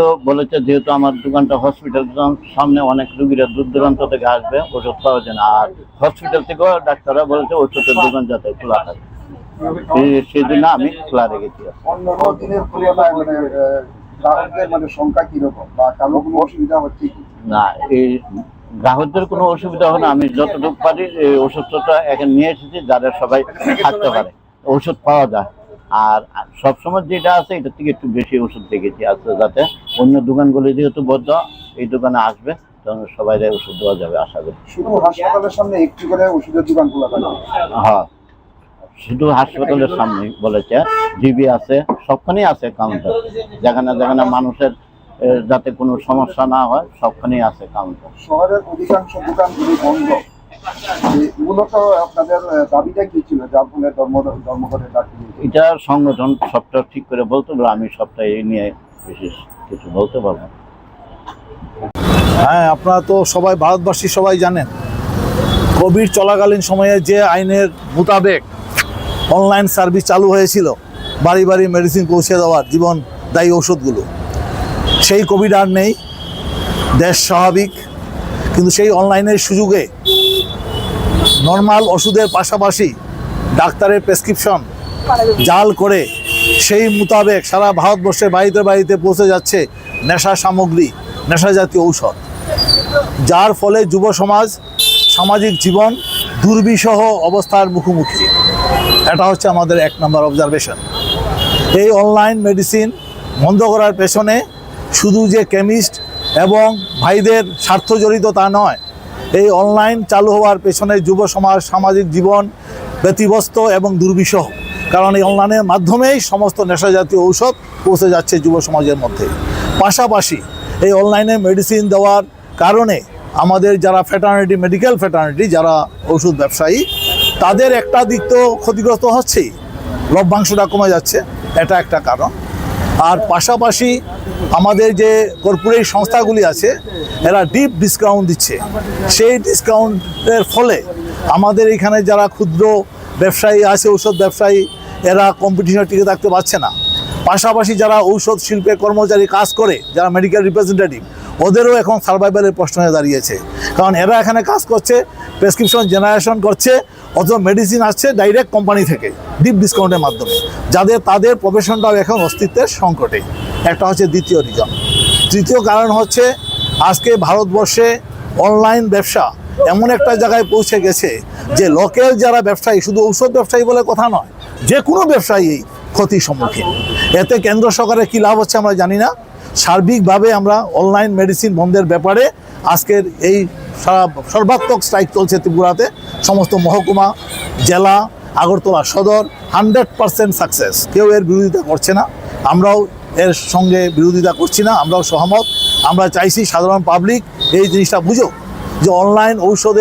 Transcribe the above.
তো বলেছে যেহেতু আমার দোকানটা হসপিটাল সামনে অনেক রুগীরা দূর দূরান্ত থেকে আসবে, ওষুধ পাওয়া যায় না। আর হসপিটাল থেকেও ডাক্তাররা বলেছে ওষুধের দোকান যাতে খোলা থাকে, সেই জন্য আমি খোলা রেখেছি। অন্য দিনের তুলনায় গ্রাহকদের সংখ্যা কিরকম বা কারো কোনো অসুবিধা হচ্ছে কি না? এই গ্রাহকদের কোনো অসুবিধা হবে না। আমি যতটুকু পারি এই ওষুধটা এখন নিয়ে এসেছি, যাদের সবাই থাকতে পারে, ওষুধ পাওয়া যায়। আর সবসময় যেটা আছে এটা থেকে একটু বেশি ওষুধ দেখেছি আছে, যাতে অন্য দোকানগুলি যেহেতু বদ্ধ, এই দোকানে আসবে তখন সবাই ওষুধ দেওয়া যাবে আশা করি। শুধু হাসপাতালের সামনে একটি করে ওষুধের দোকান খোলা থাকে? হ্যাঁ, শুধু হাসপাতালের সামনে বলেছে, জিবি আছে, সবখানেই আছে কাউন্টার। যেখানে যেখানে মানুষের যাতে কোনো সমস্যা না হয় সবখানেই আছে কাউন্টার। শহরের অধিকাংশ দোকানগুলি বন্ধ, মূলত আপনাদের দাবিটা কি ছিল যার ফলে ধর্মঘটের ডাকি? এটা সংগঠন সবটা ঠিক করে বলতে পারবো, আমি সবটা এই নিয়ে বিশেষ কিছু বলতে পারবো। হ্যাঁ, আপনারা তো সবাই ভারতবাসী সবাই জানেন, কোভিড চলাকালীন সময়ে যে আইনের মোতাবেক অনলাইন সার্ভিস চালু হয়েছিল বাড়ি বাড়ি মেডিসিন পৌঁছে দেওয়ার জীবনদায়ী ওষুধগুলো, সেই কোভিড আর নেই, দেশ স্বাভাবিক। কিন্তু সেই অনলাইনের সুযোগে নর্মাল ওষুধের পাশাপাশি ডাক্তারের প্রেসক্রিপশন জাল করে সেই মোতাবেক সারা ভারতবর্ষের বাড়িতে বাড়িতে পৌঁছে যাচ্ছে নেশা সামগ্রী, নেশা জাতীয় ঔষধ, যার ফলে যুব সমাজ, সামাজিক জীবন দুর্বিষহ অবস্থার মুখোমুখি। এটা হচ্ছে আমাদের 1 নম্বর অবজারভেশন। এই অনলাইন মেডিসিন বন্ধ করার পেছনে শুধু যে কেমিস্ট এবং ভাইদের স্বার্থ জড়িত তা নয়, এই অনলাইন চালু হওয়ার পেছনে যুব সমাজ, সামাজিক জীবন ব্যতিব্যস্ত এবং দুর্বিষহ। কারণ এই অনলাইনের মাধ্যমেই সমস্ত নেশা জাতীয় ঔষধ পৌঁছে যাচ্ছে যুব সমাজের মধ্যে। পাশাপাশি এই অনলাইনে মেডিসিন দেওয়ার কারণে আমাদের যারা ফ্যাটার্নিটি, মেডিকেল ফ্যাটার্নিটি, যারা ওষুধ ব্যবসায়ী, তাদের একটা দিক তো ক্ষতিগ্রস্ত হচ্ছেই, লভ্যাংশটা কমে যাচ্ছে, এটা একটা কারণ। আর পাশাপাশি আমাদের যে কর্পোরেট সংস্থাগুলি আছে এরা ডিপ ডিসকাউন্ট দিচ্ছে। সেই ডিসকাউন্টের ফলে আমাদের এখানে যারা ক্ষুদ্র ব্যবসায়ী আছে, ঔষধ ব্যবসায়ী, এরা কম্পিটিশনে টিকে থাকতে পারছে না। পাশাপাশি যারা ঔষধ শিল্পে কর্মচারী কাজ করে, যারা মেডিকেল রিপ্রেজেন্টেটিভ, ওদেরও এখন সার্ভাইভালের প্রশ্ন হয়ে দাঁড়িয়েছে। কারণ এরা এখানে কাজ করছে, প্রেসক্রিপশন জেনারেশন করছে, অথচ মেডিসিন আসছে ডাইরেক্ট কোম্পানি থেকে ডিপ ডিসকাউন্টের মাধ্যমে, তাদের প্রফেশনটাও এখন অস্তিত্বের সংকটে। একটা হচ্ছে দ্বিতীয় রিজন। তৃতীয় কারণ হচ্ছে আজকে ভারতবর্ষে অনলাইন ব্যবসা এমন একটা জায়গায় পৌঁছে গেছে যে লোকাল যারা ব্যবসায়ী, শুধু ঔষধ ব্যবসায়ী বলে কথা নয়, যে কোনো ব্যবসায়ী ক্ষতির সম্মুখীন। এতে কেন্দ্র সরকারের কী লাভ হচ্ছে আমরা জানি না। সার্বিকভাবে আমরা অনলাইন মেডিসিন বন্ধের ব্যাপারে আজকের এই সর্বাত্মক স্ট্রাইক চলছে ত্রিপুরাতে। সমস্ত মহকুমা, জেলা, আগরতলা সদর 100% সাকসেস। কেউ এর বিরোধিতা করছে না, আমরাও এর সঙ্গে বিরোধিতা করছি না, আমরাও সহমত। আমরা চাইছি সাধারণ পাবলিক এই জিনিসটা বুঝুক যে অনলাইন ঔষধে